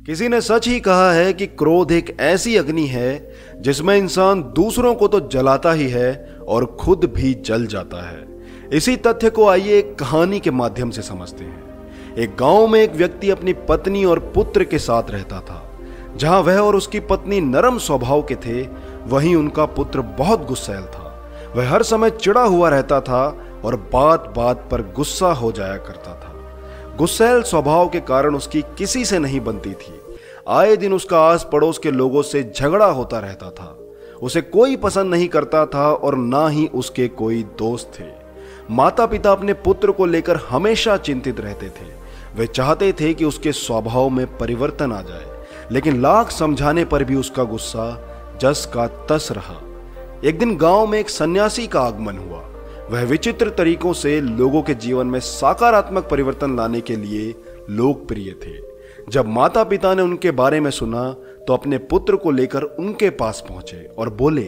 किसी ने सच ही कहा है कि क्रोध एक ऐसी अग्नि है जिसमें इंसान दूसरों को तो जलाता ही है और खुद भी जल जाता है। इसी तथ्य को आइए एक कहानी के माध्यम से समझते हैं। एक गांव में एक व्यक्ति अपनी पत्नी और पुत्र के साथ रहता था। जहां वह और उसकी पत्नी नरम स्वभाव के थे, वहीं उनका पुत्र बहुत गुस्सैल था। वह हर समय चिढ़ा हुआ रहता था और बात बात पर गुस्सा हो जाया करता था। गुस्सैल स्वभाव के कारण उसकी किसी से नहीं बनती थी। आए दिन उसका आस पड़ोस के लोगों से झगड़ा होता रहता था। उसे कोई पसंद नहीं करता था और ना ही उसके कोई दोस्त थे। माता पिता अपने पुत्र को लेकर हमेशा चिंतित रहते थे। वे चाहते थे कि उसके स्वभाव में परिवर्तन आ जाए, लेकिन लाख समझाने पर भी उसका गुस्सा जस का तस रहा। एक दिन गांव में एक सन्यासी का आगमन हुआ। वह विचित्र तरीकों से लोगों के जीवन में सकारात्मक परिवर्तन लाने के लिए लोकप्रिय थे। जब माता पिता ने उनके बारे में सुना तो अपने पुत्र को लेकर उनके पास पहुंचे और बोले,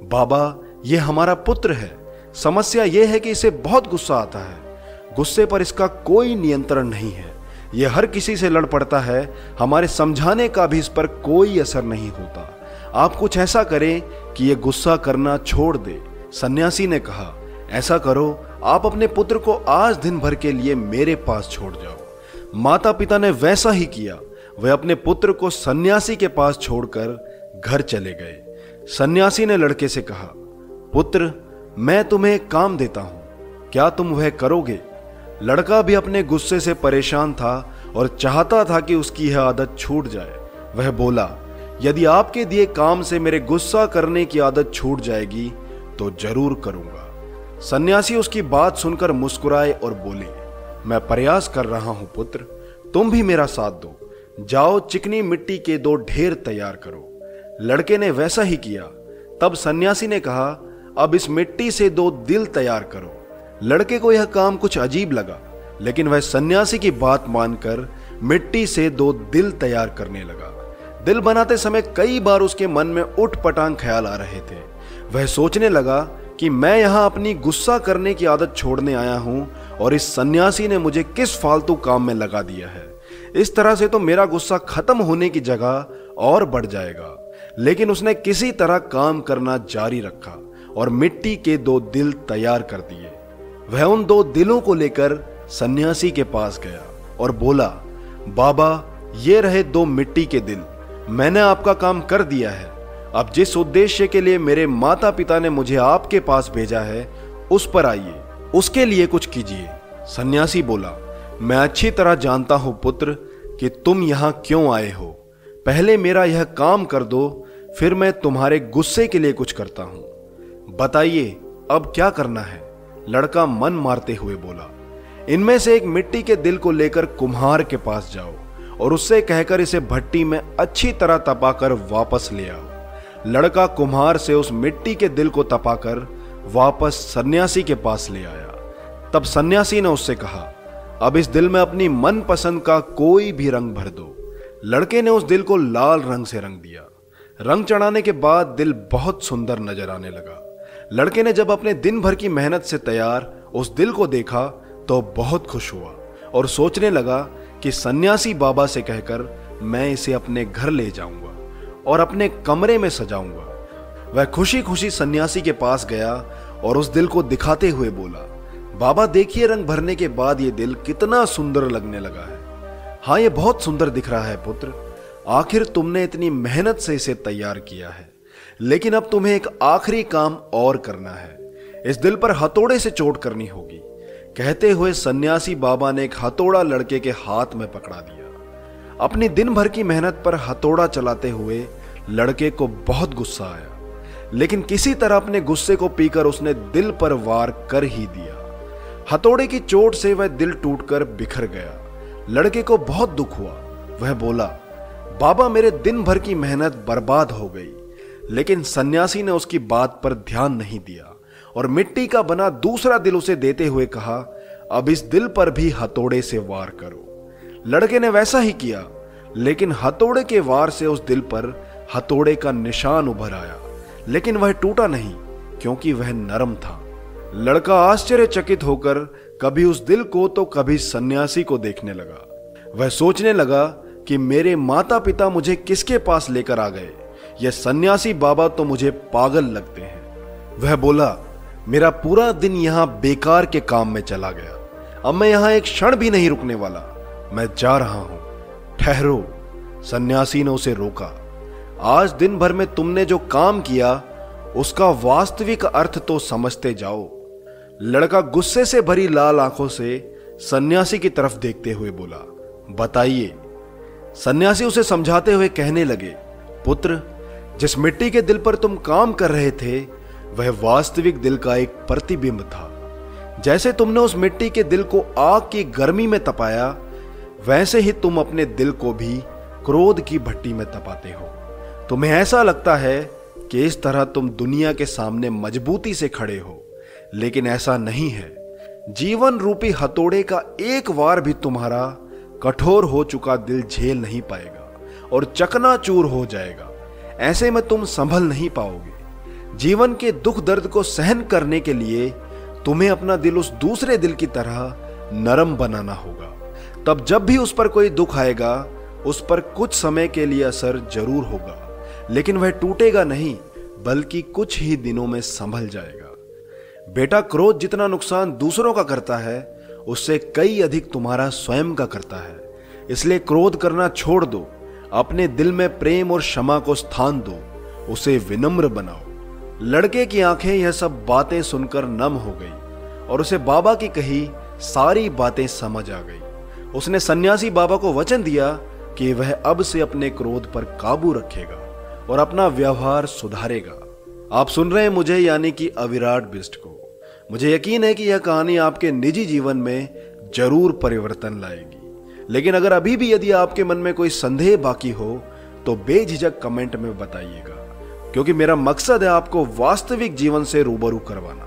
बाबा, ये हमारा पुत्र है। समस्या यह है कि इसे बहुत गुस्सा आता है। गुस्से पर इसका कोई नियंत्रण नहीं है। यह हर किसी से लड़ पड़ता है। हमारे समझाने का भी इस पर कोई असर नहीं होता। आप कुछ ऐसा करें कि यह गुस्सा करना छोड़ दे। सन्यासी ने कहा, ऐसा करो, आप अपने पुत्र को आज दिन भर के लिए मेरे पास छोड़ जाओ। माता पिता ने वैसा ही किया। वे अपने पुत्र को सन्यासी के पास छोड़कर घर चले गए। सन्यासी ने लड़के से कहा, पुत्र, मैं तुम्हें एक काम देता हूं, क्या तुम वह करोगे? लड़का भी अपने गुस्से से परेशान था और चाहता था कि उसकी यह आदत छूट जाए। वह बोला, यदि आपके दिए काम से मेरे गुस्सा करने की आदत छूट जाएगी तो जरूर करूंगा। सन्यासी उसकी बात सुनकर मुस्कुराए और बोले, मैं प्रयास कर रहा हूं पुत्र, तुम भी मेरा साथ दो। जाओ, चिकनी मिट्टी के 2 ढेर तैयार करो। लड़के ने वैसा ही किया। तब सन्यासी ने कहा, अब इस मिट्टी से 2 दिल तैयार करो। लड़के को यह काम कुछ अजीब लगा, लेकिन वह सन्यासी की बात मानकर मिट्टी से 2 दिल तैयार करने लगा। दिल बनाते समय कई बार उसके मन में उठपटांग ख्याल आ रहे थे। वह सोचने लगा कि मैं यहां अपनी गुस्सा करने की आदत छोड़ने आया हूं और इस सन्यासी ने मुझे किस फालतू काम में लगा दिया है। इस तरह से तो मेरा गुस्सा खत्म होने की जगह और बढ़ जाएगा। लेकिन उसने किसी तरह काम करना जारी रखा और मिट्टी के 2 दिल तैयार कर दिए। वह उन 2 दिलों को लेकर सन्यासी के पास गया और बोला, बाबा, ये रहे 2 मिट्टी के दिल। मैंने आपका काम कर दिया है। अब जिस उद्देश्य के लिए मेरे माता पिता ने मुझे आपके पास भेजा है, उस पर आइए, उसके लिए कुछ कीजिए। सन्यासी बोला, मैं अच्छी तरह जानता हूं पुत्र कि तुम यहां क्यों आए हो। पहले मेरा यह काम कर दो, फिर मैं तुम्हारे गुस्से के लिए कुछ करता हूं। बताइए, अब क्या करना है? लड़का मन मारते हुए बोला, इनमें से एक मिट्टी के दिल को लेकर कुम्हार के पास जाओ और उससे कहकर इसे भट्टी में अच्छी तरह तपाकर वापस ले आओ। लड़का कुम्हार से उस मिट्टी के दिल को तपाकर वापस सन्यासी के पास ले आया। तब सन्यासी ने उससे कहा, अब इस दिल में अपनी मनपसंद का कोई भी रंग भर दो। लड़के ने उस दिल को लाल रंग से रंग दिया। रंग चढ़ाने के बाद दिल बहुत सुंदर नजर आने लगा। लड़के ने जब अपने दिन भर की मेहनत से तैयार उस दिल को देखा तो बहुत खुश हुआ और सोचने लगा कि सन्यासी बाबा से कहकर मैं इसे अपने घर ले जाऊंगा और अपने कमरे में सजाऊंगा। वह खुशी खुशी सन्यासी के पास गया और उस दिल को दिखाते हुए बोला, बाबा देखिए, रंग भरने के बाद ये दिल कितना सुंदर लगने लगा है। हाँ, ये बहुत सुंदर दिख रहा है पुत्र। आखिर तुमने इतनी मेहनत से इसे तैयार किया है, लेकिन अब तुम्हें एक आखिरी काम और करना है। इस दिल पर हथौड़े से चोट करनी होगी। कहते हुए सन्यासी बाबा ने एक हथौड़ा लड़के के हाथ में पकड़ा दिया। अपनी दिन भर की मेहनत पर हथौड़ा चलाते हुए लड़के को बहुत गुस्सा आया, लेकिन किसी तरह अपने गुस्से को पीकर उसने दिल पर वार कर ही दिया। हथौड़े की चोट से वह दिल टूटकर बिखर गया। लड़के को बहुत दुख हुआ। वह बोला, बाबा, मेरे दिन भर की मेहनत बर्बाद हो गई। लेकिन सन्यासी ने उसकी बात पर ध्यान नहीं दिया और मिट्टी का बना दूसरा दिल उसे देते हुए कहा, अब इस दिल पर भी हथौड़े से वार करो। लड़के ने वैसा ही किया, लेकिन हथौड़े के वार से उस दिल पर हथौड़े का निशान उभर आया, लेकिन वह टूटा नहीं क्योंकि वह नरम था। लड़का आश्चर्यचकित होकर कभी उस दिल को तो कभी सन्यासी को देखने लगा। वह सोचने लगा कि मेरे माता पिता मुझे किसके पास लेकर आ गए, यह सन्यासी बाबा तो मुझे पागल लगते हैं। वह बोला, मेरा पूरा दिन यहां बेकार के काम में चला गया, अब मैं यहां एक क्षण भी नहीं रुकने वाला, मैं जा रहा हूं। ठहरो, सन्यासी ने उसे रोका। आज दिन भर में तुमने जो काम किया उसका वास्तविक अर्थ तो समझते जाओ। लड़का गुस्से से भरी लाल आंखों से सन्यासी की तरफ देखते हुए बोला, बताइए। सन्यासी उसे समझाते हुए कहने लगे, पुत्र, जिस मिट्टी के दिल पर तुम काम कर रहे थे वह वास्तविक दिल का एक प्रतिबिंब था। जैसे तुमने उस मिट्टी के दिल को आग की गर्मी में तपाया, वैसे ही तुम अपने दिल को भी क्रोध की भट्टी में तपाते हो। तुम्हें ऐसा लगता है कि इस तरह तुम दुनिया के सामने मजबूती से खड़े हो, लेकिन ऐसा नहीं है। जीवन रूपी हथौड़े का एक वार भी तुम्हारा कठोर हो चुका दिल झेल नहीं पाएगा और चकनाचूर हो जाएगा। ऐसे में तुम संभल नहीं पाओगे। जीवन के दुख दर्द को सहन करने के लिए तुम्हें अपना दिल उस दूसरे दिल की तरह नरम बनाना होगा। तब जब भी उस पर कोई दुख आएगा, उस पर कुछ समय के लिए असर जरूर होगा, लेकिन वह टूटेगा नहीं, बल्कि कुछ ही दिनों में संभल जाएगा। बेटा, क्रोध जितना नुकसान दूसरों का करता है, उससे कई अधिक तुम्हारा स्वयं का करता है। इसलिए क्रोध करना छोड़ दो, अपने दिल में प्रेम और क्षमा को स्थान दो, उसे विनम्र बनाओ। लड़के की आंखें यह सब बातें सुनकर नम हो गई और उसे बाबा की कही सारी बातें समझ आ गई। उसने सन्यासी बाबा को वचन दिया कि वह अब से अपने क्रोध पर काबू रखेगा और अपना व्यवहार सुधारेगा। आप सुन रहे हैं मुझे, यानी कि अविराट बिष्ट को। मुझे यकीन है कि यह कहानी आपके निजी जीवन में जरूर परिवर्तन लाएगी। लेकिन अगर अभी भी यदि आपके मन में कोई संदेह बाकी हो तो बेझिझक कमेंट में बताइएगा, क्योंकि मेरा मकसद है आपको वास्तविक जीवन से रूबरू करवाना,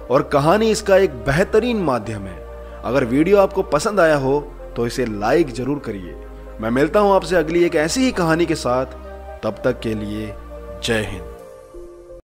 और कहानी इसका एक बेहतरीन माध्यम है। अगर वीडियो आपको पसंद आया हो तो इसे लाइक जरूर करिए। मैं मिलता हूं आपसे अगली एक ऐसी ही कहानी के साथ। तब तक के लिए जय हिंद।